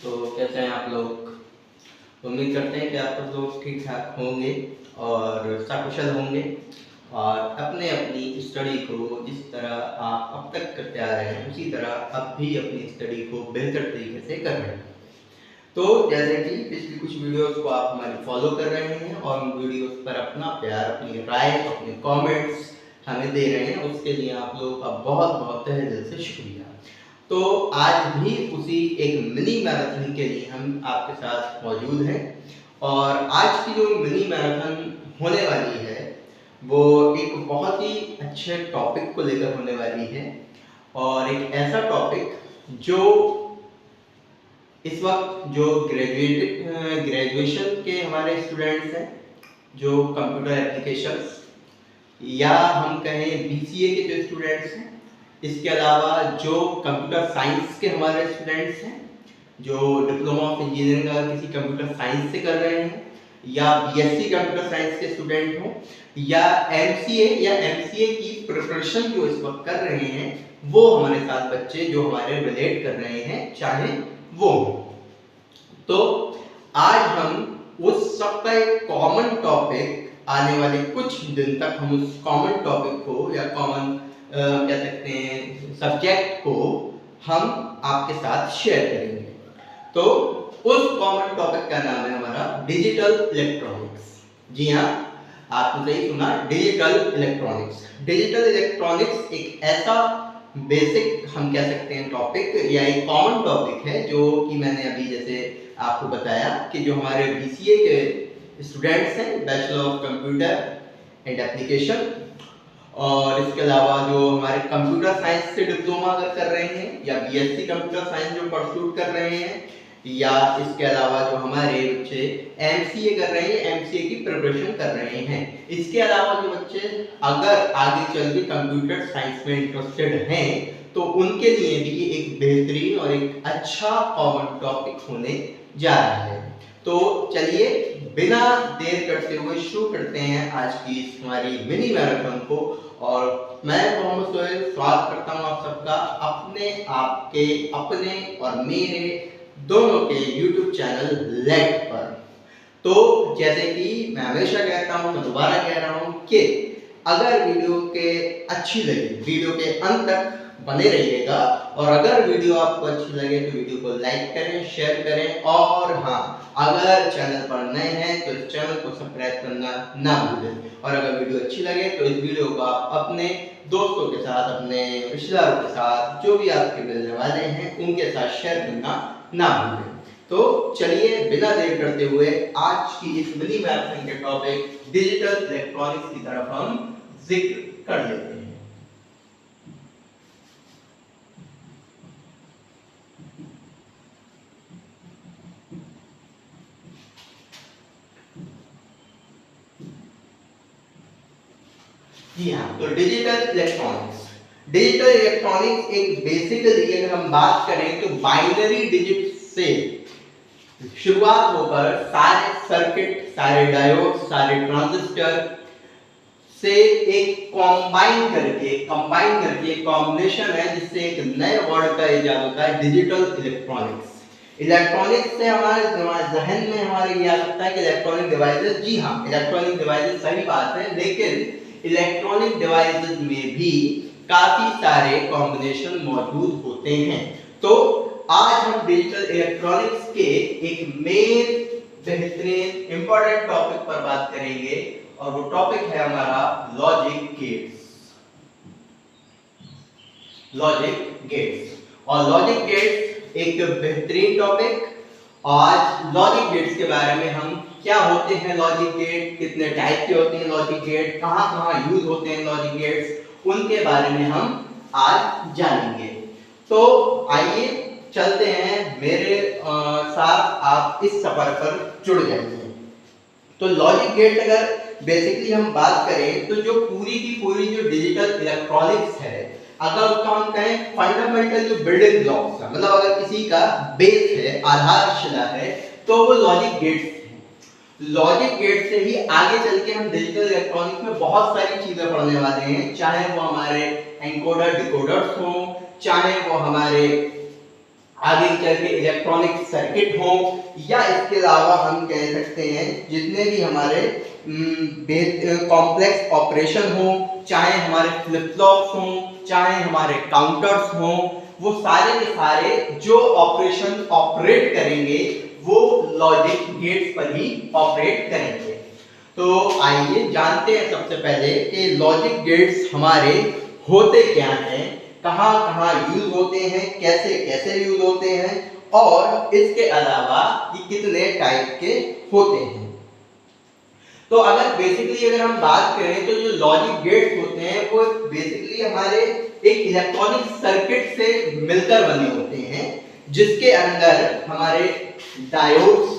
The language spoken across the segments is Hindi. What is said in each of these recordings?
तो कैसे हैं आप लोग? उम्मीद करते हैं कि आप सब लोग ठीक ठाक होंगे और सकुशल होंगे और अपने अपनी स्टडी को जिस तरह आप अब तक करते आ रहे हैं उसी तरह अब भी अपनी स्टडी को बेहतर तरीके से कर रहे हैं। तो जैसे कि पिछली कुछ वीडियोस को आप हमारी फॉलो कर रहे हैं और उन वीडियोस पर अपना प्यार, अपनी राय, अपने कमेंट्स हमें दे रहे हैं, उसके लिए आप लोगों का बहुत बहुत तहे दिल से शुक्रिया। तो आज भी उसी एक मिनी मैराथन के लिए हम आपके साथ मौजूद हैं और आज की जो मिनी मैराथन होने वाली है वो एक बहुत ही अच्छे टॉपिक को लेकर होने वाली है और एक ऐसा टॉपिक जो इस वक्त जो ग्रेजुएशन के हमारे स्टूडेंट्स हैं, जो कंप्यूटर एप्लीकेशंस या हम कहें बीसीए के जो स्टूडेंट्स हैं, इसके अलावा जो कंप्यूटर साइंस के हमारे स्टूडेंट्स हैं, जो डिप्लोमा ऑफ इंजीनियरिंग अगर किसी कंप्यूटर साइंस से कर रहे हैं या बीएससी कंप्यूटर साइंस के स्टूडेंट हो या एमसीए की प्रिपरेशन जो इस वक्त कर रहे हैं, वो हमारे साथ बच्चे जो हमारे रिलेट कर रहे हैं चाहे वो। तो आज हम उस सबका एक कॉमन टॉपिक आने वाले कुछ दिन तक हम उस कॉमन टॉपिक को या कॉमन कह सकते हैं सब्जेक्ट को हम आपके साथ शेयर करेंगे। तो उस कॉमन टॉपिक का नाम है हमारा डिजिटल इलेक्ट्रॉनिक्स। जी हाँ, आपने सही सुना, डिजिटल इलेक्ट्रॉनिक्स। डिजिटल इलेक्ट्रॉनिक्स एक ऐसा बेसिक हम कह सकते हैं टॉपिक या एक कॉमन टॉपिक है जो कि मैंने अभी जैसे आपको बताया कि जो हमारे बीसीए के स्टूडेंट्स हैं, bachelor of computer and application, और इसके अलावा जो हमारे कंप्यूटर साइंस से डिप्लोमा अगर कर रहे हैं या बीएससी कंप्यूटर साइंस जो परस्यूट कर रहे हैं या इसके अलावा जो हमारे बच्चे एमसीए कर रहे हैं, एमसीए की प्रिपरेशन कर रहे हैं। इसके अलावा जो बच्चे अगर आगे चल के कंप्यूटर साइंस में इंटरेस्टेड हैं तो उनके लिए भी ये एक बेहतरीन और एक अच्छा कॉमन टॉपिक होने जा रहा है। तो चलिए बिना देर करते हुए शुरू करते हैं आज की हमारी मिनी मैराथन को। और मैं मोहम्मद सोहेल स्वागत करता हूं आप सबका अपने आपके अपने और मेरे दोनों के YouTube चैनल लेट पर। तो जैसे कि मैं हमेशा कहता हूं, मैं दोबारा कह रहा हूं कि अगर वीडियो के अच्छी लगे वीडियो के अंत तक बने रहिएगा और अगर वीडियो आपको अच्छी लगे तो वीडियो को लाइक करें, शेयर करें और हाँ, अगर चैनल पर नए हैं तो इस चैनल को सब्सक्राइब करना ना भूलें। और अगर वीडियो अच्छी लगे तो इस वीडियो को आप अपने दोस्तों के साथ, अपने रिश्तेदारों के साथ, जो भी आपके मिलने वाले हैं उनके साथ शेयर करना ना भूलें। तो चलिए बिना देर करते हुए आज की इस मिनी मैराथन के टॉपिक डिजिटल इलेक्ट्रॉनिक्स की तरफ हम जिक्र कर लेते हैं। जी हाँ, तो डिजिटल इलेक्ट्रॉनिक्स एक बेसिकली अगर हम बात करें तो बाइनरी डिजिट से शुरुआत होकर सारे सर्किट, सारे डायोड, सारे ट्रांजिस्टर से एक कंबाइन करके कॉम्बिनेशन है जिससे एक नए वर्ड का इजाद होता है डिजिटल इलेक्ट्रॉनिक्स। इलेक्ट्रॉनिक्स से हमारे जहन में हमारे ये आ सकता है कि इलेक्ट्रॉनिक डिवाइसेस। जी हाँ, इलेक्ट्रॉनिक डिवाइसेस सही बात है, लेकिन इलेक्ट्रॉनिक डिवाइसेस में भी काफी सारे कॉम्बिनेशन मौजूद होते हैं। तो आज हम डिजिटल इलेक्ट्रॉनिक्स के एक मेन बेहतरीन इंपॉर्टेंट टॉपिक पर बात करेंगे और वो टॉपिक है हमारा लॉजिक गेट्स। और लॉजिक गेट्स एक बेहतरीन टॉपिक। आज लॉजिक गेट्स के बारे में हम क्या होते हैं लॉजिक गेट, कितने टाइप के होते हैं लॉजिक गेट, कहां यूज होते हैं लॉजिक गेट्स, उनके बारे में हम आज जानेंगे। तो आइए चलते हैं मेरे साथ, आप इस सफर पर जुड़ जाइए। तो लॉजिक गेट अगर बेसिकली हम बात करें तो जो पूरी की पूरी जो डिजिटल इलेक्ट्रॉनिक्स है, अगर उसका हम कहें फंडामेंटल जो बिल्डिंग ब्लॉक्स है, मतलब अगर किसी का बेस है, आधारशिला है, तो वो लॉजिक गेट्स हैं। लॉजिक गेट से ही आगे चल के हम डिजिटल इलेक्ट्रॉनिक्स में बहुत सारी चीजें पढ़ने वाले हैं, चाहे वो हमारे एनकोडर डिकोडर्स हो, चाहे वो हमारे आगे चल के इलेक्ट्रॉनिक सर्किट हो, या इसके अलावा हम कह सकते हैं जितने भी हमारे कॉम्प्लेक्स ऑपरेशन हो, चाहे हमारे फ्लिप फ्लॉप्स हो, चाहे हमारे काउंटर्स हो, वो सारे के सारे जो ऑपरेशन ऑपरेट करेंगे वो लॉजिक गेट्स पर ही ऑपरेट करेंगे। तो आइए जानते हैं सबसे पहले कि लॉजिक गेट्स हमारे होते क्या हैं, कहाँ कहाँ यूज होते हैं, कैसे कैसे यूज होते हैं, और इसके अलावा ये कितने टाइप के होते हैं। तो अगर बेसिकली अगर हम बात करें तो जो लॉजिक गेट्स होते हैं वो बेसिकली हमारे एक इलेक्ट्रॉनिक सर्किट से मिलकर बने होते हैं, जिसके अंदर हमारे डायोड्स,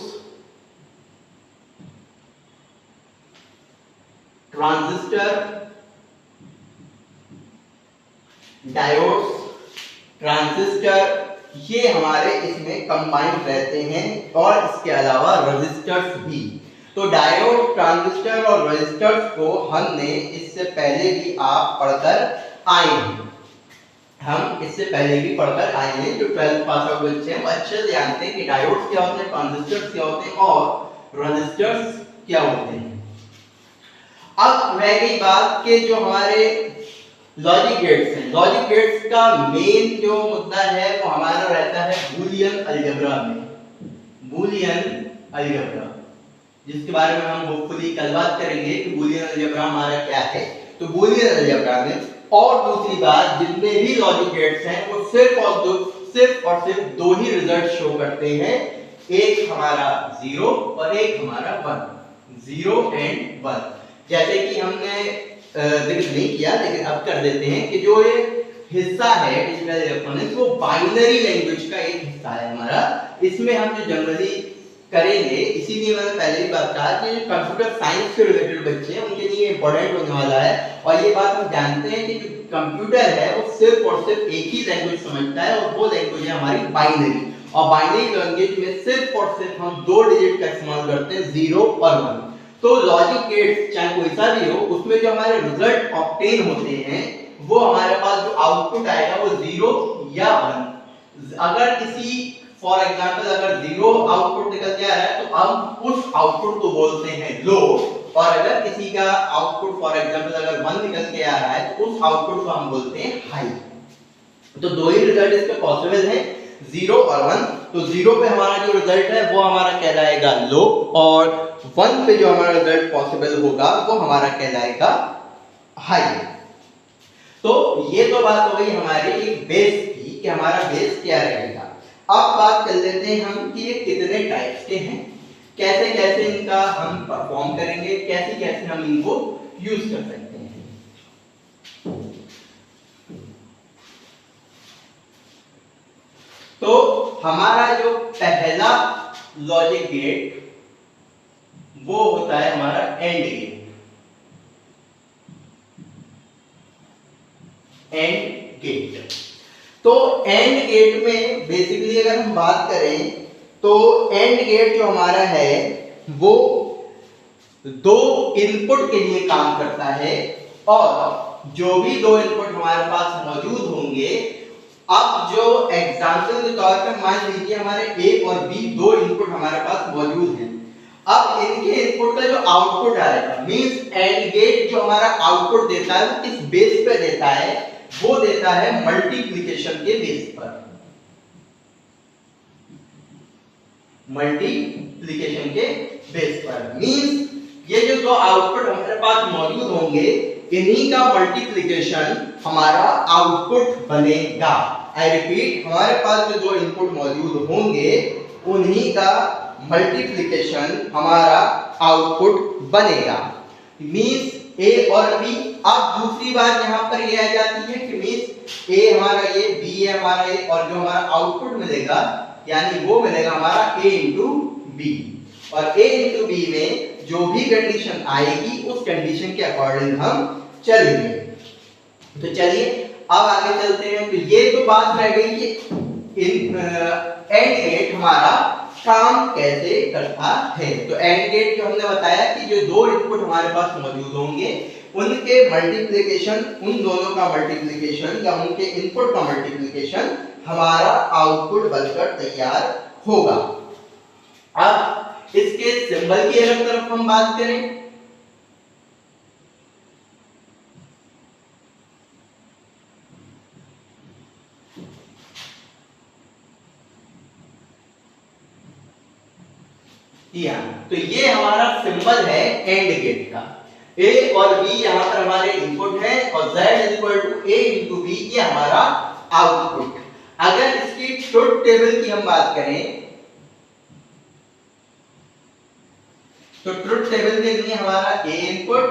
ट्रांजिस्टर ये हमारे इसमें कंबाइंड रहते हैं, और इसके अलावा रजिस्टर्स भी। तो डायोड, ट्रांजिस्टर और रजिस्टर्स को हमने इससे पहले भी आप पढ़कर आए हैं, हम इससे पहले भी पढ़कर आए हैं। जो 12th पास आउट बच्चे हैं वो अच्छे से जानते हैं कि डायोड्स क्या होते हैं, ट्रांजिस्टर्स क्या होते हैं और रजिस्टर्स क्या होते हैं। अब रह गई बात के जो हमारे लॉजिक गेट्स हैं, लॉजिक गेट्स का मेन जो मुद्दा है वो हमारा रहता है बूलियन अलजेब्रा में, बूलियन अलजेब्रा, जिसके बारे में हम होपफुली कल बात करेंगे कि बूलियन अलजेब्रा हमारा क्या है। तो बूलियन अलजेब्रा में, और दूसरी बात, जितने भी लॉजिक गेट्स हैं वो सिर्फ और सिर्फ दो ही रिजल्ट शो करते हैं, एक हमारा 0 और एक हमारा 1, 0 एंड 1। जैसे कि हमने जिक्र नहीं किया लेकिन अब कर देते हैं कि जो ये हिस्सा है डिजिटल इलेक्ट्रॉनिक्स वो बाइनरी लैंग्वेज का एक हिस्सा है हमारा। इसमें हम जो जनरली करेंगे, इसीलिए मैंने पहले भी बात कहा कि कंप्यूटर साइंस से रिलेटेड बच्चे हैं उनके लिए इंपॉर्टेंट होने वाला है। और ये बात हम जानते हैं कि जो कंप्यूटर है वो सिर्फ और सिर्फ एक ही लैंग्वेज समझता है, और वो लैंग्वेज है हमारी बाइनरी। और बाइनरी लैंग्वेज में सिर्फ और सिर्फ हम दो डिजिट का इस्तेमाल करते हैं, 0 और 1। तो लॉजिक गेट्स चाहे कोई सा भी हो, उसमें जो हमारे रिजल्ट ऑब्टेन होते हैं वो हमारे पास जो आउटपुट आएगा वो 0 या 1। अगर किसी फॉर एग्जांपल अगर 0 आउटपुट निकल के आ रहा है तो हम उस आउटपुट को बोलते हैं लो, और अगर किसी का आउटपुट फॉर एग्जांपल अगर 1 निकल के आ रहा है तो उस आउटपुट को हम बोलते हैं हाई। तो दो ही रिजल्ट इसके पॉसिबल हैं, 0 और 1। तो 0 पे हमारा जो रिजल्ट है वो हमारा कहलाएगा लो, और 1 पे जो हमारा रिजल्ट पॉसिबल होगा वो हमारा कहलाएगा हाई। तो ये तो बात हो गई हमारी एक बेस की कि हमारा बेस क्या रहेगा। अब बात कर लेते हैं हम कि ये कितने टाइप्स के हैं, कैसे कैसे इनका हम परफॉर्म करेंगे, कैसे कैसे हम इनको यूज कर सकते हैं। तो हमारा जो पहला लॉजिक गेट वो होता है हमारा एंड गेट। एंड गेट, तो एंड गेट में बेसिकली अगर हम बात करें तो एंड गेट जो हमारा है वो दो इनपुट के लिए काम करता है, और जो भी दो इनपुट हमारे पास मौजूद होंगे, अब जो एग्जांपल के तौर पर मान लीजिए हमारे ए और बी दो इनपुट हमारे पास मौजूद हैं। अब इनके इनपुट का जो आउटपुट आएगा, मींस एंड गेट जो हमारा आउटपुट देता है वो किस बेस पे देता है, वो देता है मल्टीप्लिकेशन के बेस पर। मल्टीप्लिकेशन के बेस पर मींस ये जो दो आउटपुट हमारे पास मौजूद होंगे, इन्हीं का मल्टीप्लिकेशन हमारा आउटपुट बनेगा। आई रिपीट, हमारे पास जो दो इनपुट मौजूद होंगे उन्हीं का मल्टीप्लिकेशन हमारा आउटपुट बनेगा, मींस ए और बी। अब दूसरी बात यहाँ पर ये आ जाती है कि मींस ए हमारा ये, बी है हमारा ये, और जो हमारा आउटपुट मिलेगा यानी वो मिलेगा हमारा a इंटू बी, और a इंटू बी में जो भी कंडीशन आएगी उस कंडीशन के अकॉर्डिंग हम चलेंगे। तो चलिए अब आगे चलते हैं। तो ये तो बात रह गई कि एंड गेट हमारा काम कैसे करता है। तो एंड गेट जो हमने बताया कि जो दो इनपुट हमारे पास मौजूद होंगे उनके मल्टीप्लिकेशन, उन दोनों का मल्टीप्लिकेशन या उनके इनपुट का मल्टीप्लिकेशन हमारा आउटपुट बनकर तैयार होगा। अब इसके सिंबल की अगर तरफ हम बात करें, तो ये हमारा सिंबल है एंड गेट का। A और B यहाँ पर हमारे इनपुट है और Z A into B ये हमारा आउटपुट। अगर इसकी ट्रुथ टेबल की हम बात करें तो ट्रुथ टेबल के लिए हमारा A इनपुट,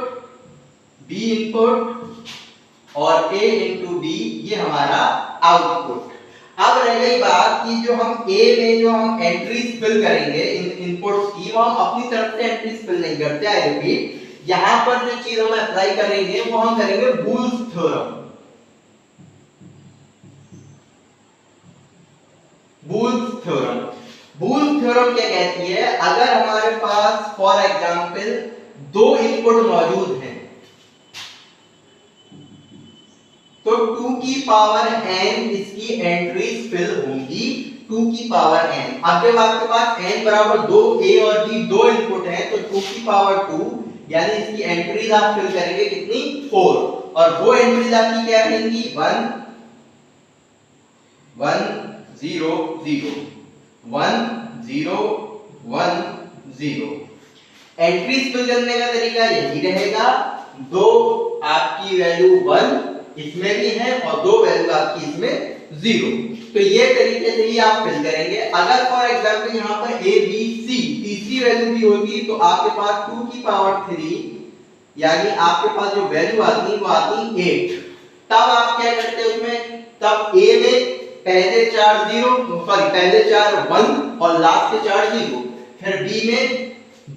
B इनपुट और A into B ये हमारा आउटपुट। अब रह गई बात कि जो हम A में जो हम एंट्रीज फिल करेंगे इन इनपुट्स की, वो हम अपनी तरफ से एंट्रीज फिल नहीं करते। आई रिपीट, यहाँ पर जो चीज हम अप्लाई करेंगे वो हम करेंगे बूल्स थ्योरम। बूल्स थ्योरम, बूल्स थ्योरम क्या कहती है, अगर हमारे पास फॉर एग्जांपल दो इनपुट मौजूद हैं तो 2 की पावर n इसकी एंट्रीज फिल होंगी 2 की पावर n। अब जब आपके पास n बराबर 2 a और b दो इनपुट हैं तो 2 की पावर 2 यानी इसकी एंट्रीज आप फिल करेंगे कितनी 4, और वो एंट्रीज आपकी क्या रहेंगी 1 1 0 0 1 0 1 0। एंट्रीज फिल करने का तरीका यही रहेगा, दो आपकी वैल्यू 1 इसमें भी है और दो वैल्यू आपकी इसमें 0, तो ये तरीके से ही आप फिल करेंगे। अगर फॉर एग्जांपल यहाँ पर a b c तीसरी वैल्यू भी होगी तो आपके पास 2 की पावर 3 यानी आपके पास जो वैल्यू आती है वो आती 8। तब आप क्या करते हैं उसमें, तब a में पहले 4 0 सॉरी पहले 4 1 और लास्ट के 4 0, फिर b में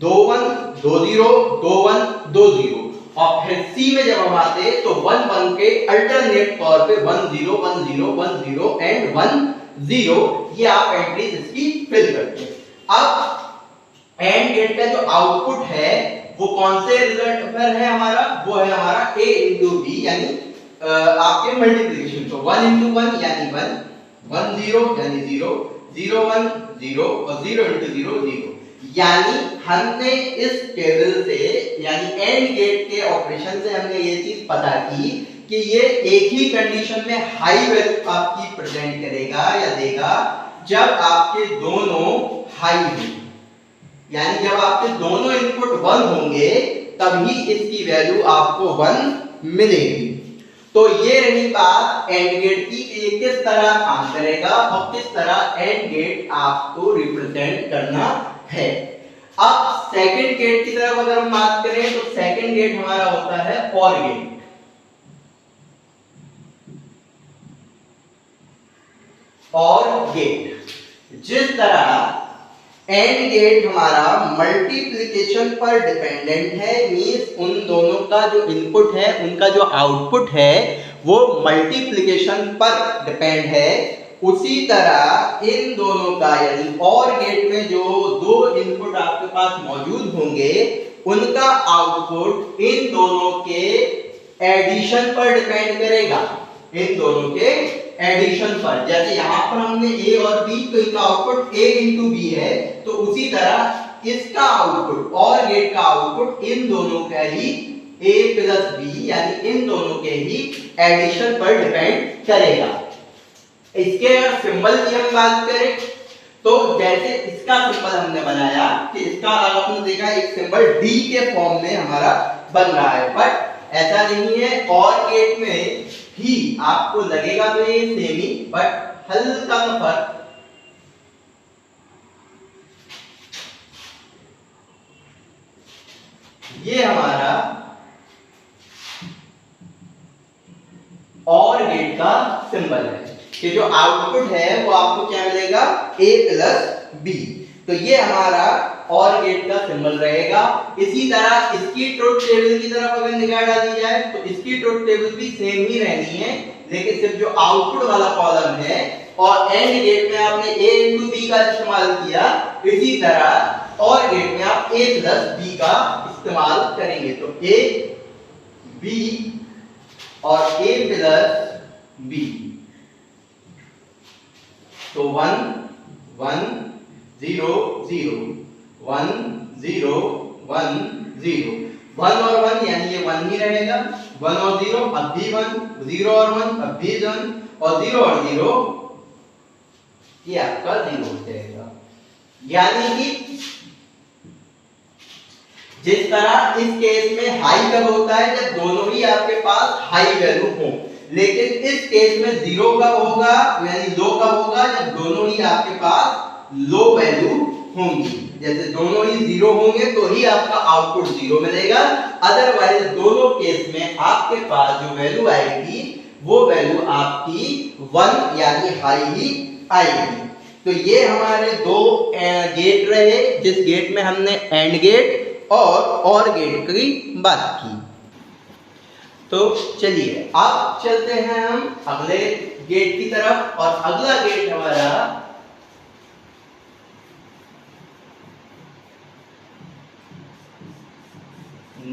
2 1 2 0 2 1 2 0 और फिर C में जब हम आते तो 1 1 के अल्टरनेट तौर पे 1 0 1 0 1 0 एंड 1 0 ये आप एंट्रीज इसकी फिल करते हैं। अब एंड गेट का जो आउटपुट है वो कौन से रिजल्ट पर है हमारा, वो है हमारा A into B यानी आपके मल्टीप्लिकेशन। तो 1 into 1 यानी 1 1 0 यानी 0 0 1 0 और 0 into 0 0। यानी हमने इस टेबल से यानी एंड गेट के ऑपरेशन से हमने ये चीज पता की कि ये एक ही कंडीशन में हाई वैल्यू आपकी प्रेजेंट करेगा या देगा जब आपके दोनों हाई हों, यानी जब आपके दोनों इनपुट 1 होंगे तभी इसकी वैल्यू आपको 1 मिलेगी। तो ये रही बात एंड गेट की कि ये किस तरह काम करेगा और किस तरह एंड गेट आपको रिप्रेजेंट करना है। अब सेकंड गेट की तरफ अगर हम बात करें तो सेकंड गेट हमारा होता है और गेट। और गेट जिस तरह एंड गेट हमारा मल्टीप्लिकेशन पर डिपेंडेंट है, मींस उन दोनों का जो इनपुट है उनका जो आउटपुट है वो मल्टीप्लिकेशन पर डिपेंड है, उसी तरह इन दोनों का यानी और गेट में जो दो इनपुट आपके पास मौजूद होंगे उनका आउटपुट इन दोनों के एडिशन पर डिपेंड करेगा, इन दोनों के एडिशन पर। जैसे यहाँ पर हमने A और B तो इनका आउटपुट A into B है, तो उसी तरह इसका आउटपुट और गेट का आउटपुट इन दोनों का ही A plus B यानी इन दोनों के ही एडिशन पर डिपेंड करेगा। इसके सिंबल की हम बात करें तो जैसे इसका सिंबल हमने बनाया कि इसका आपने देखा एक सिंबल D के फॉर्म में हमारा बन रहा है, बट ऐसा नहीं है। और गेट में ही आपको लगेगा तो ये सेम ही, बट हल्का सा फर्क। ये हमारा और गेट का सिंबल है कि जो आउटपुट है वो आपको क्या मिलेगा A plus B। तो ये हमारा और गेट का सिंबल रहेगा। इसी तरह इसकी ट्रुथ टेबल की तरफ अगर निगाह डाली जाए तो इसकी ट्रुथ टेबल भी सेम ही रहनी है, लेकिन सिर्फ जो आउटपुट वाला कॉलम है और एंड गेट में आपने A into B का इस्तेमाल किया, इसी तरह और गेट में आप A plus B का इस्तेमाल करेंगे। तो A बी और ए प्लस बी। तो 1 1 0 0 1 0 1 0 1 और 1 यानी ये 1 ही रहेगा, 1 और 0 अब भी 1, 0 और 1 अब भी 1 और 0 और 0 ये आपका 0 हो जाएगा। यानी कि जिस तरह इस केस में हाई कब होता है, जब दोनों ही आपके पास हाई वैल्यू हो, लेकिन इस केस में 0 कब होगा यानी लो कब होगा, जब दोनों ही आपके पास लो वैल्यू होंगी। जैसे दोनों ही 0 होंगे तो ही आपका आउटपुट 0 मिलेगा, अदरवाइज दोनों केस में आपके पास जो वैल्यू आएगी वो वैल्यू आपकी 1 यानी हाई ही आएगी। तो ये हमारे दो गेट रहे, जिस गेट में हमने एंड गेट और गेट की बात की। तो चलिए अब चलते हैं हम अगले गेट की तरफ, और अगला गेट हमारा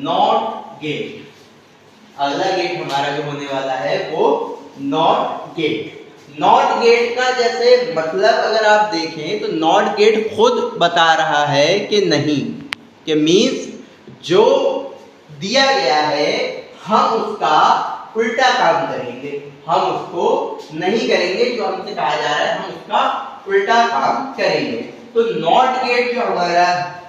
नॉट गेट। अगला गेट हमारा जो होने वाला है वो नॉट गेट। नॉट गेट का जैसे मतलब अगर आप देखें तो नॉट गेट खुद बता रहा है कि नहीं, कि मीन्स जो दिया गया है हम उसका उल्टा काम करेंगे, हम उसको नहीं करेंगे जो हमसे कहा जा रहा है, हम उसका उल्टा काम करेंगे। तो नॉट गेट जो हमारा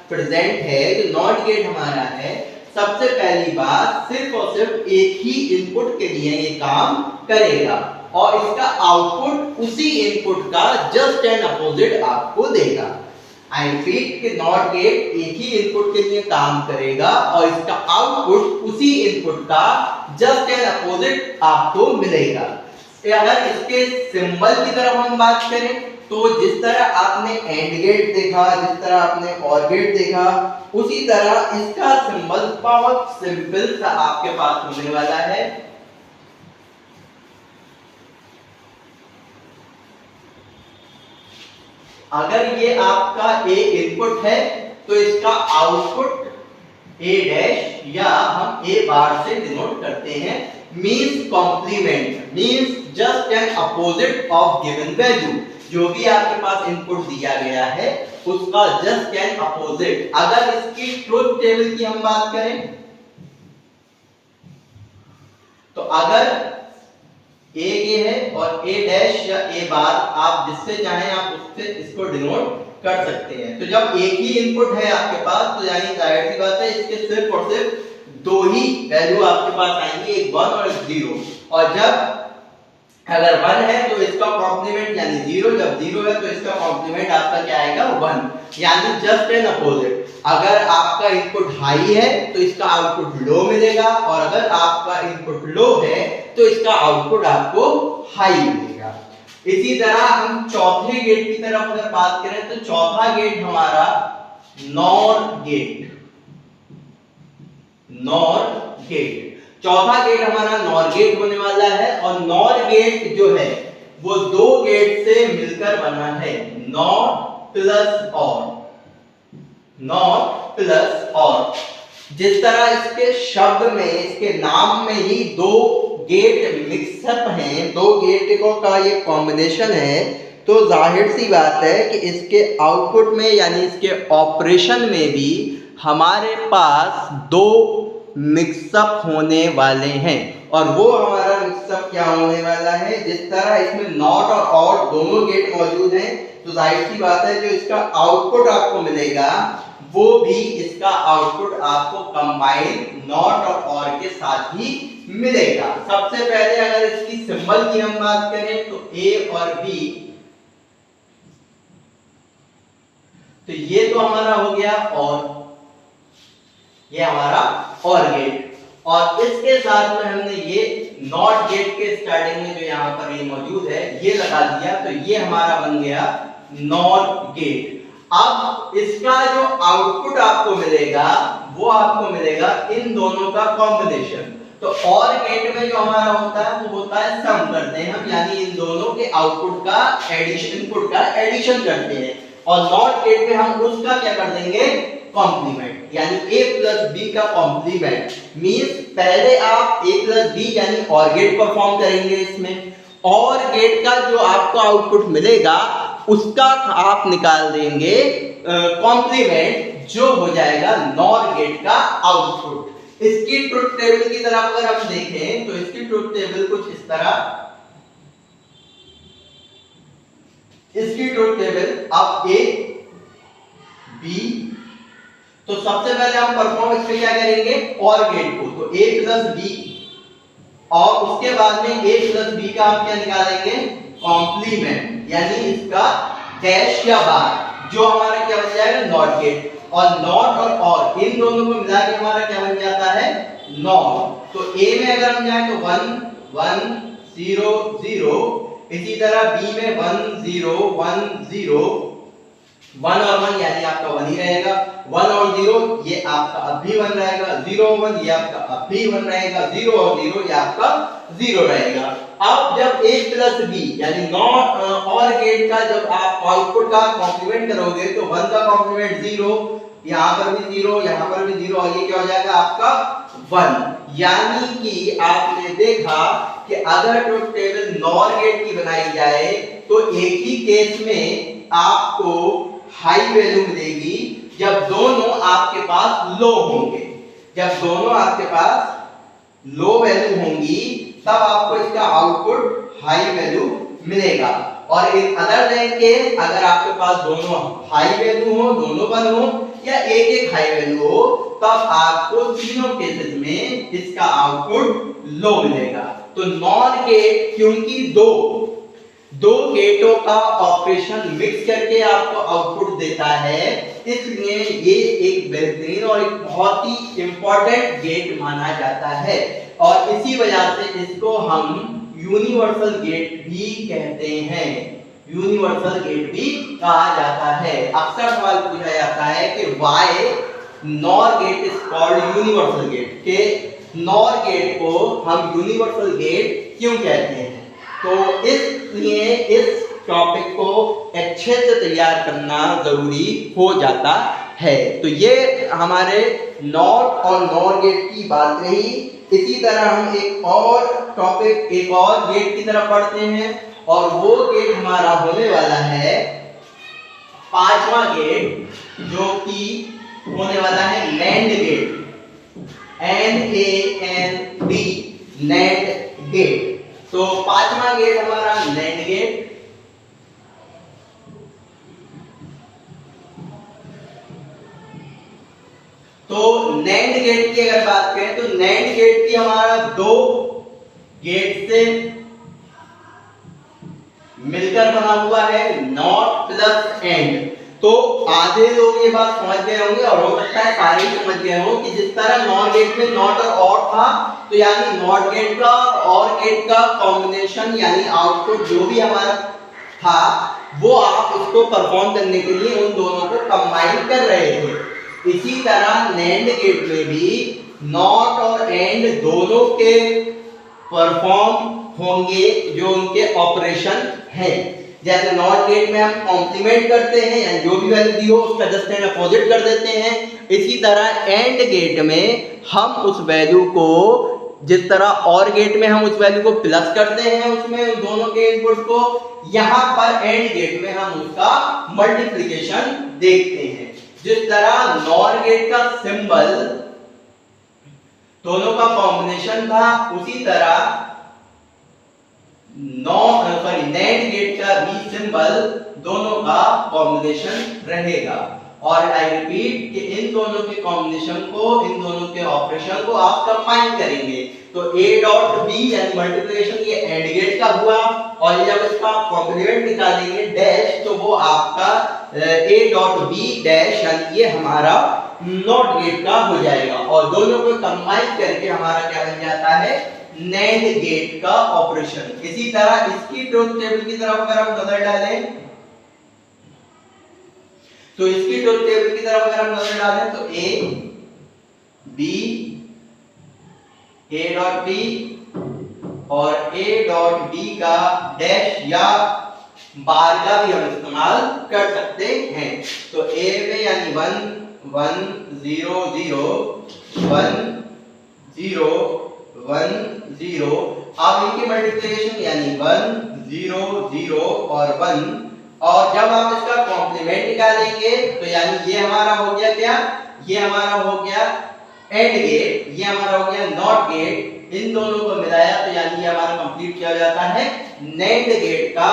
प्रेजेंट है, जो नॉट गेट हमारा है, सबसे पहली बात सिर्फ और सिर्फ एक ही इनपुट के लिए ये काम करेगा और इसका आउटपुट उसी इनपुट का जस्ट एंड अपोजिट आपको देगा। आई रिपीट कि नॉट गेट एक ही इनपुट के लिए काम करेगा और इसका आउटपुट उसी इनपुट का जस्ट एंड अपोजिट आपको मिलेगा। अगर इसके सिंबल की तरफ हम बात करें तो जिस तरह आपने एंड गेट देखा, जिस तरह आपने और गेट देखा, उसी तरह इसका सिंबल बहुत सिंपल सा आपके पास होने वाला है। अगर ये आपका ए इनपुट है तो इसका आउटपुट ए डैश या हम ए बार से डिनोट करते हैं, means complement, means just an opposite of given value. जो भी आपके पास इनपुट दिया गया है उसका जस्ट एन अपोजिट। अगर इसकी ट्रुथ टेबल की हम बात करें तो अगर ए ये है और ए डैश या ए बार आप जिससे चाहें आप उससे इसको डिनोट कर सकते हैं। तो जब एक ही इनपुट है आपके पास तो यानी जाहिर सी बात है इसके सिर्फ और सिर्फ दो ही वैल्यू आपके पास आएंगी, एक 1 और एक 0। और जब अगर 1 है तो इसका कॉम्प्लीमेंट यानी 0, जब 0 है तो इसका कॉम्प्लीमेंट आपका क्या आएगा 1, यानी जस्ट एन अपोजिट। अगर आपका इनपुट हाई है तो इसका आउटपुट लो मिलेगा और अगर आपका इनपुट लो है तो इसका आउटपुट आपको हाई मिलेगा। इसी तरह हम चौथे गेट की तरफ अगर बात करें तो चौथा गेट हमारा नॉर गेट। नॉर गेट, चौथा गेट हमारा नॉर गेट होने वाला है और नॉर गेट जो है वो दो गेट से मिलकर बना है, नॉट प्लस और, नॉट प्लस और। जिस तरह इसके शब्द में, इसके नाम में ही दो गेट मिक्सअप हैं, दो गेटों का ये कॉम्बिनेशन है, तो जाहिर सी बात है कि इसके आउटपुट में यानी इसके ऑपरेशन में भी हमारे पास दो मिक्सअप होने वाले हैं। और वो हमारा मिक्सअप क्या होने वाला है, जिस तरह इसमें नॉट और ऑड दोनों गेट मौजूद हैं तो जाहिर सी बात है जो इसका आउटपुट आपको मिलेगा वो भी इसका आउटपुट आपको कंबाइन नॉट और ऑर के साथ ही मिलेगा। सबसे पहले अगर इसकी सिंबल की हम बात करें तो ए और बी, तो ये तो हमारा हो गया और ये हमारा और गेट, और इसके साथ में हमने ये नॉट गेट के स्टार्टिंग में जो यहाँ पर ये मौजूद है ये लगा दिया, तो ये हमारा बन गया नॉट गेट। अब इसका जो आउटपुट आपको मिलेगा वो आपको मिलेगा इन दोनों का कॉम्बिनेशन। तो और गेट में जो हमारा होता है वो होता है सम करते हैं हम, यानी इन दोनों के आउटपुट का एडिशन, इनपुट का एडिशन करते हैं, और नॉट गेट में हम उसका क्या कर देंगे, कॉम्प्लीमेंट। यानी a प्लस b का कॉम्प्लीमेंट मींस पहले आप a प्लस b यानी और गेट परफॉर्म करेंगे। इसमें और गेट का जो आपको आउटपुट मिलेगा उसका आप निकाल देंगे कॉम्प्लीमेंट जो हो जाएगा नॉर गेट का आउटपुट। इसकी ट्रुथ टेबल की तरफ अगर हम देखें तो इसकी ट्रुथ टेबल कुछ इस तरह, इसकी ट्रुथ टेबल अब a b, तो सबसे पहले हम परफॉर्म इसमें क्या करेंगे और गेट को, तो a प्लस b और उसके बाद में a प्लस b का हम क्या निकालेंगे कॉम्प्लीमेंट यानी इसका डैश या बार जो हमारा क्या बन जाएगा नॉट गेट। और नॉट और इन दोनों को मिला के हमारा क्या बन जाता है नॉट। तो a में अगर हम जाए तो 1 1 0 0, इसी तरह b में 1 0 1 0, 1 और 1 यानी आपका 1 ही रहेगा, 1 और 0 ये आपका अब भी 1 रहेगा, 0 और 1 ये आपका अब भी 1 रहेगा, 0 और 0 ये आपका 0 रहेगा। अब जब a प्लस b यानी नॉट और गेट का जब आप आउटपुट का कॉम्प्लीमेंट करोगे तो 1 का कॉम्प्लीमेंट 0, यहाँ पर भी 0, यहाँ पर भी 0 और ये क्या हो जाएगा आपका 1। यानी कि आपने देखा कि अगर ट्रुथ टेबल नॉर गेट की बनाई जाए तो एक ही केस में आपको हाई वैल्यू मिलेगी जब दोनों आपके पास लो होंगे। जब दोनों आपके पास लो वैल्यू होंगी तब आपको इसका आउटपुट हाई वैल्यू मिलेगा। और इन अदर देन केस अगर आपके पास दोनों हाई वैल्यू हो, दोनों 1 हो या एक एक हाई वैल्यू हो तब आपको तीनों केसेस में इसका आउटपुट लो मिलेगा। तो नॉर गेट क्योंकि दो गेटों का ऑपरेशन मिक्स करके आपको आउटपुट देता है इसलिए ये एक बेहतरीन और एक बहुत ही इंपॉर्टेंट गेट माना जाता है और इसी वजह से इसको हम यूनिवर्सल गेट भी कहते हैं। यूनिवर्सल गेट भी कहा जाता है। अक्सर सवाल पूछा जाता है कि why NOR gate is called universal gate, के नॉर गेट को हम यूनिवर्सल गेट क्यों कहते हैं। तो इसलिए इस टॉपिक को अच्छे से तैयार करना जरूरी हो जाता है। तो ये हमारे नॉट और नॉर गेट की बात रही। इसी तरह हम एक और टॉपिक एक और गेट की तरफ पढ़ते हैं और वो गेट हमारा होने वाला है पांचवा गेट जो कि होने वाला है NAND gate, NAND NAND gate. तो पांचवा गेट हमारा नैंड गेट। तो नैंड गेट की अगर बात करें तो नैंड गेट की हमारा दो गेट से मिलकर बना हुआ है नॉट प्लस एंड। तो आधे लोग ये बात समझ गए होंगे और हो सकता है सारे ही समझ गए हो कि जिस तरह नॉट गेट में नॉट और था तो यानी नॉट गेट का और गेट का कॉम्बिनेशन यानी आउटपुट जो भी हमारा था वो आप उसको परफॉर्म करने के लिए उन दोनों को कंबाइन कर रहे थे। इसी तरह नैंड गेट में भी नॉट और एंड दोनों के परफॉर्म होंगे जो उनके ऑपरेशन हैं। जैसे नॉट गेट में हम कॉम्प्लीमेंट करते हैं यानी जो भी वैल्यू दी हो उसका जस्ट एंड अपोजिट कर देते हैं, इसी तरह एंड गेट में हम उस वैल्यू को जिस तरह और गेट में हम उस वैल्यू को प्लस करते हैं उसमें उन दोनों के इनपुट को, यहाँ पर एंड गेट में हम उसका मल्टीप्लिकेशन देखते हैं। जिस तरह नॉर गेट का सिंबल दोनों का कॉम्बिनेशन था उसी तरह नैंड गेट का भी सिंबल दोनों का कॉम्बिनेशन रहेगा। और आई रिपीट कि इन दोनों के कॉम्बिनेशन को इन दोनों के ऑपरेशन को आप कंबाइन करेंगे तो a डॉट b यानी मल्टीप्लिकेशन ये एंड गेट का हुआ और जब इसका कॉम्प्लीमेंट निकालेंगे डैश तो वो आपका a डॉट b डैश यानी ये हमारा नॉट गेट का हो जाएगा और दोनों को कंबाइन करके हमारा क्या बन जाता है नैंड गेट का ऑपरेशन। इसी तरह इसकी ट्रुथ टेबल की तरफ अगर हम नजर डालें तो इसकी ट्रुथ टेबल की तरफ अगर हम नजर डालें तो a डॉट b और a डॉट b का डैश या बार का भी हम इस्तेमाल कर सकते हैं। तो a में यानी 1 1 0 0 1 0 1 0। अब इनकी मल्टीप्लिकेशन यानी 1 0 0 और 1, और जब आप इसका कॉम्प्लीमेंट निकालेंगे तो यानी ये हमारा हो गया क्या, ये हमारा हो गया एंड गेट, ये हमारा हो गया नॉट गेट। इन दोनों को मिलाया तो यानी ये हमारा कंप्लीट किया जाता है नेंड गेट का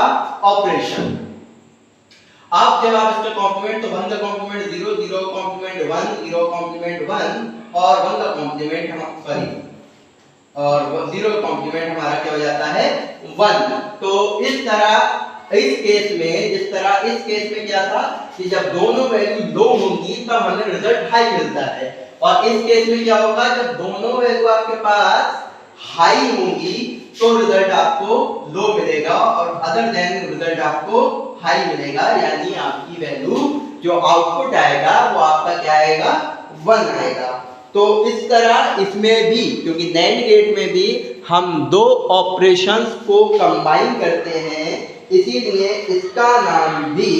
ऑपरेशन। अब जब आप इसका कॉम्प्लीमेंट, तो 1 का कॉम्प्लीमेंट 0 0 का कॉम्प्लीमेंट 1 0 का कॉम्प्लीमेंट 1 और 1 का कॉम्प्लीमेंट हम सॉरी और 0 का कॉम्प्लीमेंट हमारा क्या हो जाता है 1। तो इस तरह इस केस में, जिस तरह इस केस में क्या था कि जब दोनों वैल्यू लो होंगी तब हमें रिजल्ट हाई मिलता है, और इस केस में क्या होगा, जब दोनों वैल्यू आपके पास हाई होंगी तो रिजल्ट आपको लो मिलेगा, और अदर देन रिजल्ट आपको हाई मिलेगा, यानी आपकी वैल्यू जो आउटपुट आएगा वो आपका क्या आएगा 1 आएगा। तो इस तरह इसमें भी, क्योंकि नैंड गेट में भी हम दो ऑपरेशंस को कंबाइन करते हैं, इसीलिए इसका नाम भी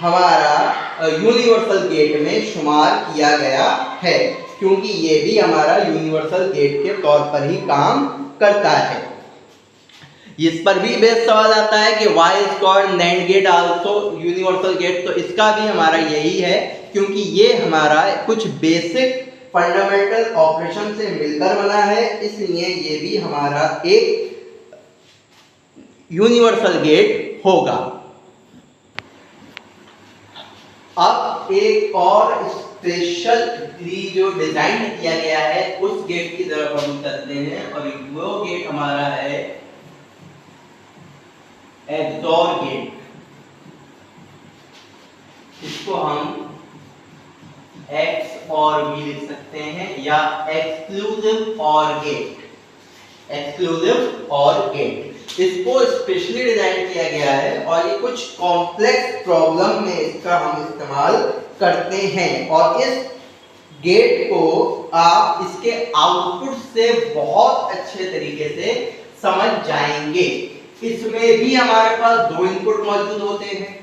हमारा यूनिवर्सल गेट में शुमार किया गया है, क्योंकि ये भी हमारा यूनिवर्सल गेट के तौर पर ही काम करता है। इस पर भी बेस सवाल आता है कि why is called NAND gate also universal gate, तो इसका भी हमारा यही है क्योंकि ये हमारा कुछ बेसिक फंडामेंटल ऑपरेशन से मिलकर बना है, इसलिए ये भी हमारा एक यूनिवर्सल गेट होगा। अब एक और स्पेशल ट्री जो डिजाइन किया गया है उस गेट की तरफ हम चलते हैं, और वो गेट हमारा है एक्सओर गेट। इसको हम एक्स और भी लिख सकते हैं, या एक्सक्लूसिव और गेट, एक्सक्लूसिव और गेट। इसको स्पेशली डिजाइन किया गया है और ये कुछ कॉम्प्लेक्स प्रॉब्लम में इसका हम इस्तेमाल करते हैं, और इस गेट को आप इसके आउटपुट से बहुत अच्छे तरीके से समझ जाएंगे। इसमें भी हमारे पास दो इनपुट मौजूद होते हैं,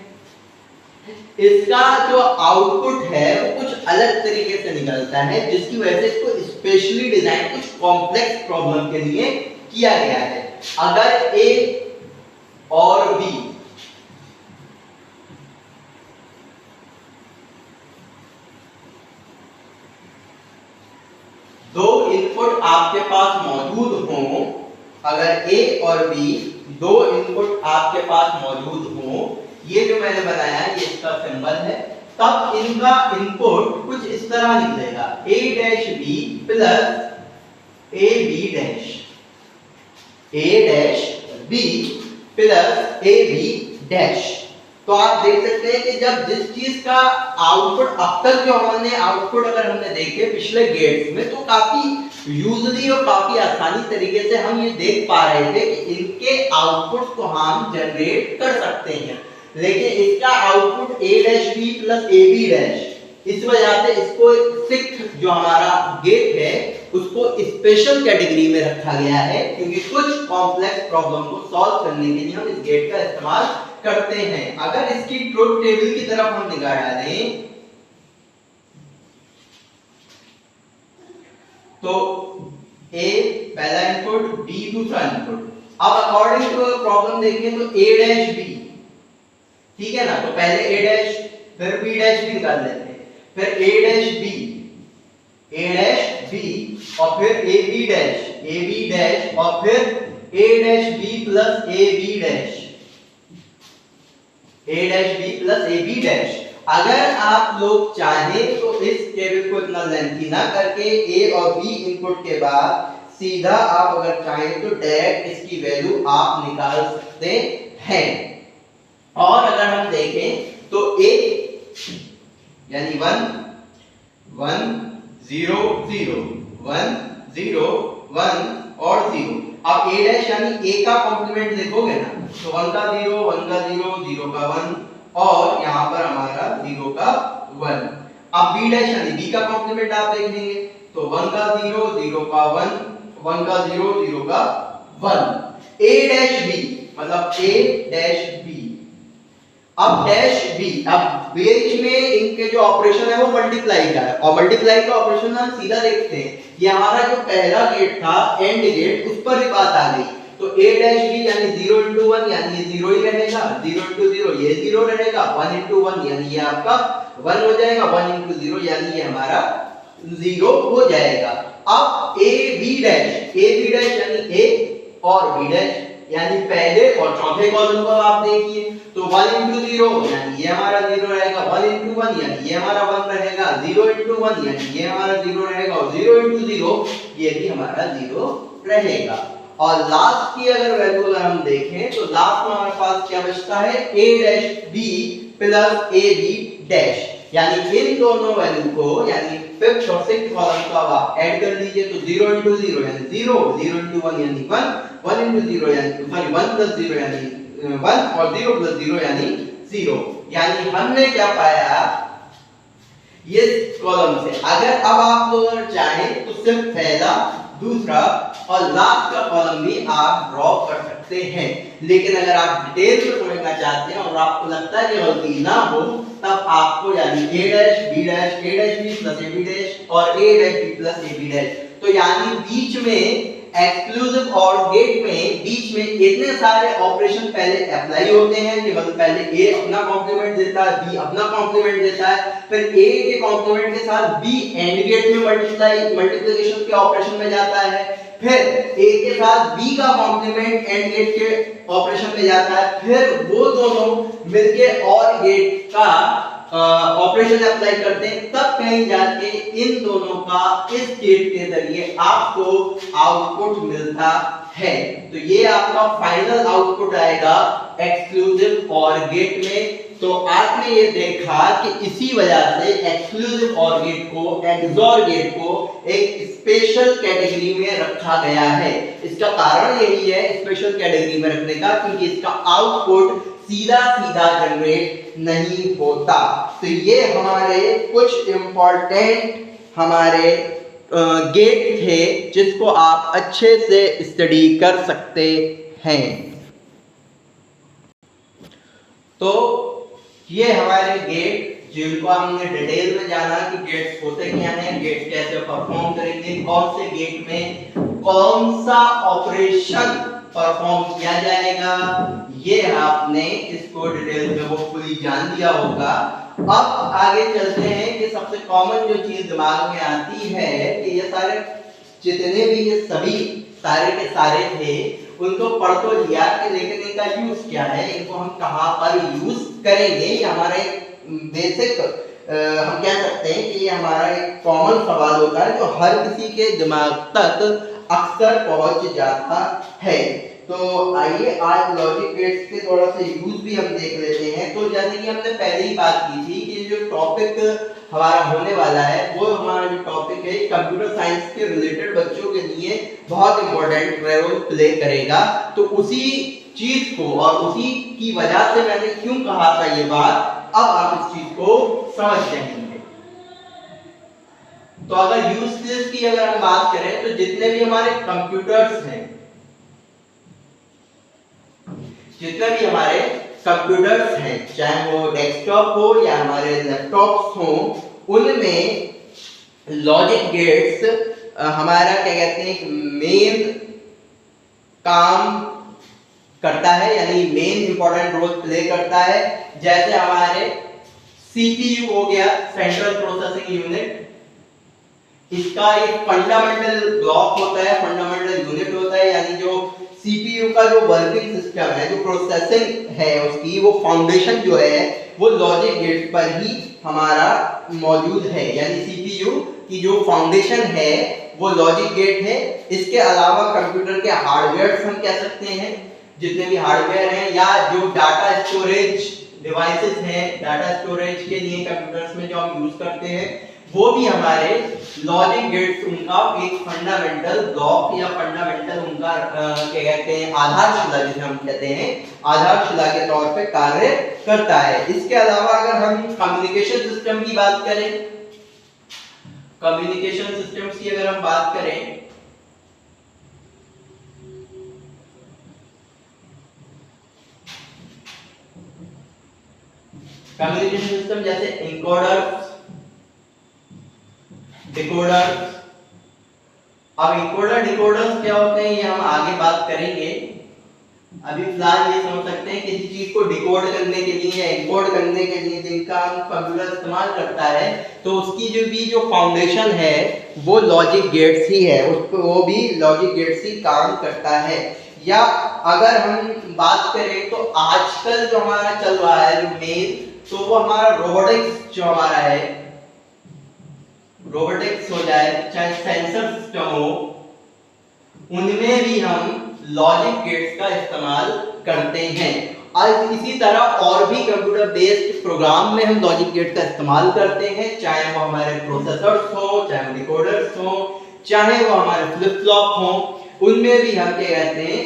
इसका जो आउटपुट है वो कुछ अलग तरीके से निकलता है, जिसकी वजह से इसको स्पेशली डिजाइन कुछ कॉम्प्लेक्स प्रॉब्लम के लिए किया गया है। अगर ए और बी दो इनपुट आपके पास मौजूद हों, अगर ए और बी दो इनपुट आपके पास मौजूद हों, ये जो मैंने बनाया है ये इसका सिंबल है, तब इनका इनपुट कुछ इस तरह निकलेगा a dash b plus a b dash, a dash b plus a b dash. तो आप देख सकते हैं कि जब जिस चीज का आउटपुट अब तक जो हमने आउटपुट अगर हमने देखे पिछले गेट्स में, तो काफी यूजली और काफी आसानी तरीके से हम ये देख पा रहे थे कि इनके आउटपुट को हम जनरेट कर सकते हैं, लेकिन इसका output a dash b plus a b dash, इस वजह से इसको सिक्स्थ जो हमारा गेट है उसको स्पेशल कैटेगरी में रखा गया है, क्योंकि कुछ कॉम्प्लेक्स प्रॉब्लम को सॉल्व करने के लिए हम इस गेट का इस्तेमाल करते हैं। अगर इसकी ट्रुथ टेबल की तरफ हम निगाह डालें तो a पहला इनपुट, b दूसरा इनपुट। अब अकॉर्डिंग टू प्रॉब्लम देखें तो a डैश b, ठीक है ना, तो पहले a डैश फिर b डैश भी निकाल लेते हैं, फिर a डैश b और फिर a b डैश और फिर a dash b plus a b dash, a dash b plus a b dash. अगर आप लोग चाहें तो इस टेबल को इतना लेंथी ना करके a और b इनपुट के बाद सीधा आप अगर चाहें तो डायरेक्ट इसकी वैल्यू आप निकाल सकते हैं। और अगर हम देखें तो a यानी 1 1 0 0 1 0 1 और 0। अब a डैश यानी a का कॉम्प्लीमेंट देखोगे ना, तो 1 का 0 1 का 0 0 का 1 और यहाँ पर हमारा 0 का 1। अब b डैश यानी b का कॉम्प्लीमेंट आप देख लेंगे, तो 1 का 0 0 का 1 1 का 0 0 का 1। a डैश b मतलब a डैश b अब डैश बी, अब बीच में इनके जो ऑपरेशन है वो मल्टीप्लाई का है, और मल्टीप्लाई का ऑपरेशन हम सीधा देखते हैं। ये हमारा जो पहला गेट था एंड गेट, उस पर ही बात आ गई। तो a डैश b यानी 0 into 1 यानी ये 0 ही रहेगा, 0 into 0 ये 0 रहेगा, 1 into 1 यानी ये आपका 1 हो जाएगा, 1 into 0 यानी ये हमारा 0 हो जाएगा। अब a b डैश यानी a और b डैश यानी पहले और चौथे कॉलम को आप देखिए, तो 1 into 0 यानी ये हमारा 0 रहेगा, 1 into 1 यानी ये हमारा 1 रहेगा, 0 into 1 यानी ये हमारा 0 रहेगा, और 0 into 0 ये भी हमारा 0 रहेगा। और लास्ट की अगर वैल्यू अगर हम देखें तो लास्ट में हमारे पास क्या बचता है, a dash b plus a b dash, यानी इन दोनों वैल्यू को यानी फिफ्थ और सिक्स्थ कॉलम को आप ऐड कर लीजिए, तो 0 into 0 यानी 0, 0 into 1 यानी 1, 1 into 0 यानी सॉरी 1 plus 0 यानी 1 और 0 plus 0 यानी 0। यानी हमने क्या पाया ये कॉलम से, अगर अब आप लोग चाहें तो सिर्फ पहला, दूसरा और लास्ट का कॉलम भी आप ड्रॉ कर सकते हैं, लेकिन अगर आप डिटेल में समझना चाहते हैं और आपको लगता है कि गलती ना हो, तब आपको यानी a dash b dash a dash b plus a b dash और a dash b plus a b dash, तो यानी बीच में एक्सक्लूसिव और गेट में बीच में इतने सारे ऑपरेशन पहले अप्लाई होते हैं कि मतलब पहले a अपना कॉम्प्लीमेंट देता है, b अपना कॉम्प्लीमेंट देता है, फिर a के कॉम्प्लीमेंट के साथ b एंड गेट में मल्टीप्लिकेशन के ऑपरेशन में जाता है, फिर a के साथ b का कॉम्प्लीमेंट एंड गेट के ऑपरेशन में जाता है, फिर वो दोनों मिलके और गेट का ऑपरेशन अप्लाई करते हैं, तब कहीं जाके इन दोनों का इस गेट के जरिए आपको आउटपुट मिलता है। तो ये आपका फाइनल आउटपुट आएगा एक्सक्लूसिव और गेट में। तो आपने ये देखा कि इसी वजह से एक्सक्लूसिव और गेट को, एक्सॉर गेट को एक स्पेशल कैटेगरी में रखा गया है। इसका कारण यही है स्पेशल कैटेगरी में रखने का, क्योंकि इसका आउटपुट सीधा सीधा जनरेट नहीं होता। तो ये हमारे कुछ इंपॉर्टेंट हमारे गेट थे जिसको आप अच्छे से स्टडी कर सकते हैं। तो ये हमारे गेट जिनको हमने डिटेल में जाना कि गेट्स होते क्या हैं, गेट कैसे परफॉर्म करेंगे, कौन से गेट में कौन सा ऑपरेशन परफॉर्म किया जाएगा, ये आपने इसको डिटेल में वो पूरी जान लिया होगा। अब आगे चलते हैं कि सबसे कॉमन जो चीज दिमाग में आती है कि ये सारे जितने भी ये सभी सारे के सारे थे उनको पढ़ तो लिया कि लेकिन इनका यूज क्या है, इनको हम कहां पर यूज करेंगे, ये हमारा एक बेसिक हम कह सकते हैं कि ये हमारा एक कॉमन सवाल होता है जो हर किसी के दिमाग तक अक्सर पहुंच जाता है। तो आइए आज लॉजिक गेट्स के थोड़ा सा यूज भी हम देख लेते हैं। तो जैसे कि हमने पहले ही बात की थी कि जो टॉपिक हमारा होने वाला है वो हमारा जो टॉपिक है कंप्यूटर साइंस के रिलेटेड बच्चों के लिए बहुत इंपॉर्टेंट रोल प्ले करेगा। तो उसी चीज को और उसी की वजह से मैंने क्यों कहा था ये बात, अब आप इस चीज को समझ जाएंगे। तो अगर यूज केस की अगर हम बात करें तो जितने भी हमारे कंप्यूटर्स हैं, जितने भी हमारे कंप्यूटर्स हैं, चाहे वो डेस्कटॉप हो या हमारे लैपटॉप्स हो, उनमें लॉजिक गेट्स हमारा क्या कहते हैं मेन काम करता है, यानी मेन इंपॉर्टेंट रोल प्ले करता है। जैसे हमारे सीपीयू हो गया, सेंट्रल प्रोसेसिंग यूनिट, इसका एक फंडामेंटल ब्लॉक होता है, फंडामेंटल यूनिट होता है, यानी जो सीपीयू का जो वर्किंग सिस्टम है, जो प्रोसेसिंग है उसकी, वो फाउंडेशन जो है वो लॉजिक गेट पर ही हमारा मौजूद है, यानी सीपीयू की जो फाउंडेशन है वो लॉजिक गेट है। इसके अलावा कंप्यूटर के हार्डवेयर हम कह सकते हैं, जितने भी हार्डवेयर हैं या जो डाटा स्टोरेज डिवाइसेस हैं, डाटा स्टोरेज के लिए कंप्यूटर्स में जो हम यूज करते हैं, वो भी हमारे लॉजिक गेट्स उनका एक फंडामेंटल ब्लॉक या फंडामेंटल उनका क्या कहते हैं आधारशिला, जिसे हम कहते हैं आधारशिला के तौर पे कार्य करता है। इसके अलावा अगर हम कम्युनिकेशन सिस्टम की बात करें, कम्युनिकेशन सिस्टम्स की अगर हम बात करें कम्युनिकेशन सिस्टम जैसे इनकोडर्स, डिकोडर्स। अब इनकोडर डिकोडर्स क्या होते हैं ये हम आगे बात करेंगे। अभी फिलहाल ये समझ सकते हैं किसी चीज को डिकोड करने के लिए या एनकोड करने के लिए जिनका हम कंप्यूटर इस्तेमाल करता है तो उसकी जो फाउंडेशन है वो लॉजिक गेट्स ही है, उस पर वो भी लॉजिक गेट्स ही काम करता है। या अगर हम बात करें तो आजकल जो हमारा चल रहा है जो मेन, तो वो हमारा रोबोटिक्स जो हमारा है, रोबोटिक्स हो जाए चाहे सेंसर सिस्टम हो, उनमें भी हम लॉजिक गेट्स का इस्तेमाल करते हैं। आज इसी तरह और भी कंप्यूटर बेस्ड प्रोग्राम में हम लॉजिक गेट का इस्तेमाल करते हैं, चाहे वो हमारे प्रोसेसर्स हो, चाहे वो डिकोडर्स हो, चाहे वो हमारे फ्लिप फ्लॉप हो, उनमें भी हम क्या कहते हैं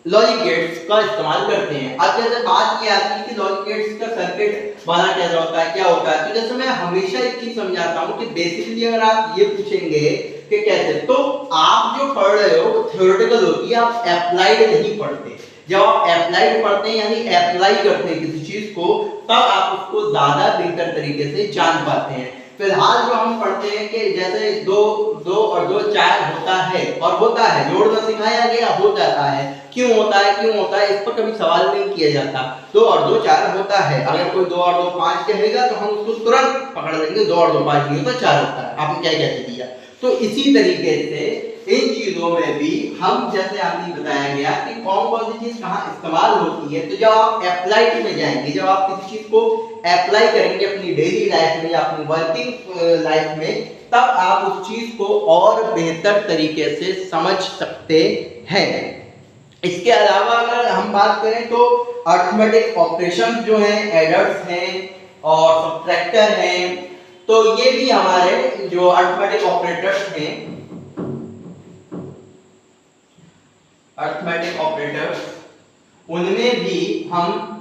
लॉजिक गेट्स का इस्तेमाल करते हैं। अब जैसे बात ये आती है कि लॉजिक गेट्स का सर्किट बना कैसा होता है, क्या होता है, तो जैसे मैं हमेशा एक चीज समझाता हूँ कि बेसिकली अगर आप ये पूछेंगे कि कैसे, तो आप जो पढ़ रहे हो थ्योरेटिकल होती है, आप अप्लाइड नहीं पढ़ते। जब आप अप्लाइड पढ़ते हैं यानी अप्लाई करते हैं किसी चीज को, तब आप उसको ज्यादा बेहतर तरीके से जान पाते हैं। फिलहाल जो हम पढ़ते हैं कि जैसे 2 और 2 4 होता है और होता है, जोड़ना सिखाया गया हो जाता है, क्यों होता है इस पर कभी सवाल नहीं किया जाता। 2 और 2 4 होता है, अगर कोई 2 और 2 5 कहेगा तो हम उसको तुरंत पकड़ लेंगे, 2 और 2 5 नहीं होता 4 होता है, आपने क्या कह दिया। तो इसी तरीके से इन चीजों में भी हम जैसे आपने बताया गया कि कौन कौन सी चीज कहाँ इस्तेमाल होती है, तो जब आप अप्लाइड में जाएंगे, जब आप किसी चीज को अप्लाई करेंगे अपनी डेली लाइफ में या अपनी वर्किंग लाइफ में, तब आप उस चीज को और बेहतर तरीके से समझ सकते हैं। इसके अलावा अगर हम बात करें तो अरिथमेटिक ऑपरेशन जो हैं, एडर्स हैं और सब्ट्रैक्टर हैं, तो ये भी हमारे जो अरिथमेटिक ऑपरेटर्स हैं, अरिथमेटिक ऑपरेटर्स, उनमें भी हम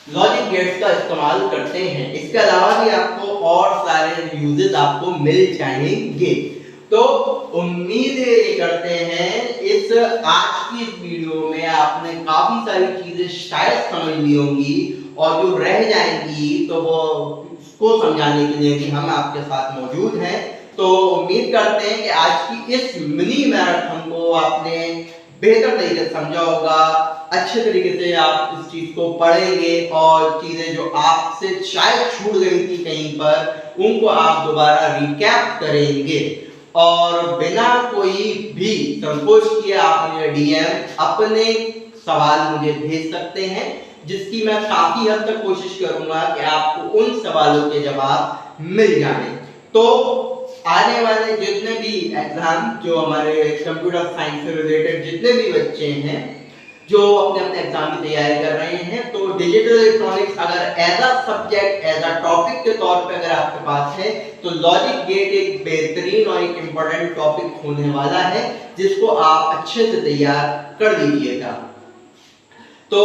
लॉजिक गेट्स का इस्तेमाल करते हैं। इसके अलावा भी आपको और सारे यूजेस आपको मिल जाएंगे। तो उम्मीद ये करते हैं इस आज की वीडियो में आपने काफी सारी चीजें शायद समझ ली होंगी, और जो रह जाएंगी तो वो उसको समझाने के लिए भी हम आपके साथ मौजूद हैं। तो उम्मीद करते हैं कि आज की इस मिनी मैराथन को आपने बेहतर तरीके से समझा होगा, अच्छे तरीके से आप इस चीज को पढ़ेंगे और चीजें जो आपसे शायद छूट गई थी कहीं पर, उनको आप दोबारा रिकैप करेंगे। और बिना कोई भी संकोच किए आप मुझे डीएम अपने सवाल मुझे भेज सकते हैं, जिसकी मैं काफी हद तक कोशिश करूंगा कि आपको उन सवालों के जवाब मिल जाए। तो आने वाले जितने भी एग्जाम जो हमारे कंप्यूटर साइंस से रिलेटेड जितने भी बच्चे हैं जो अपने अपने एग्जाम की तैयारी कर रहे हैं, तो डिजिटल इलेक्ट्रॉनिक्स अगर as a subject, as a topic के तौर पे अगर आपके पास है, तो लॉजिक गेट एक बेहतरीन और एक इम्पोर्टेंट टॉपिक होने वाला है, जिसको आप अच्छे से तैयार कर लीजिएगा। तो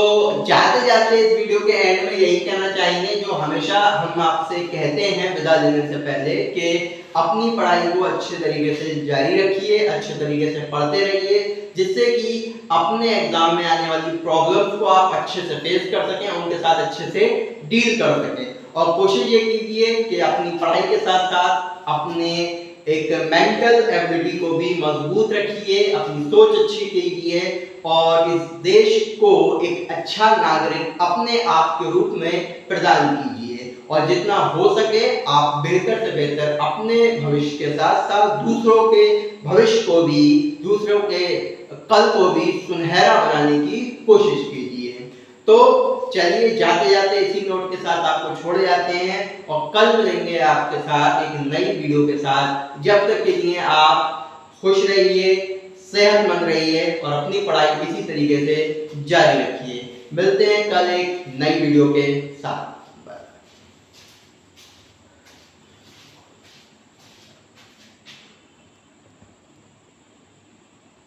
जाते जाते इस वीडियो के एंड में यही कहना चाहेंगे जो हमेशा हम आपसे कहते हैं विदा लेने से पहले, कि अपनी पढ़ाई को अच्छे तरीके से जारी रखिए, अच्छे तरीके से पढ़ते रहिए, जिससे कि अपने एग्जाम में आने वाली प्रॉब्लम्स को आप अच्छे से फेस कर सकें, उनके साथ अच्छे से डील कर सकें। और कोशिश ये कीजिए कि अपनी पढ़ाई के साथ साथ अपने एक मेंटल एबिलिटी को भी मजबूत रखिए, अपनी सोच अच्छी कीजिए और इस देश को एक अच्छा नागरिक अपने आप के रूप में प्रदान कीजिए। और जितना हो सके आप बेहतर से बेहतर अपने भविष्य के साथ साथ दूसरों के भविष्य को भी, दूसरों के कल को भी सुनहरा बनाने की कोशिश कीजिए। तो चलिए जाते जाते इसी नोट के साथ आपको छोड़ जाते हैं और कल मिलेंगे आपके साथ एक नई वीडियो के साथ। जब तक के लिए आप खुश रहिए, सेहतमंद रहिए और अपनी पढ़ाई इसी तरीके से जारी रखिए। मिलते हैं कल एक नई वीडियो के साथ।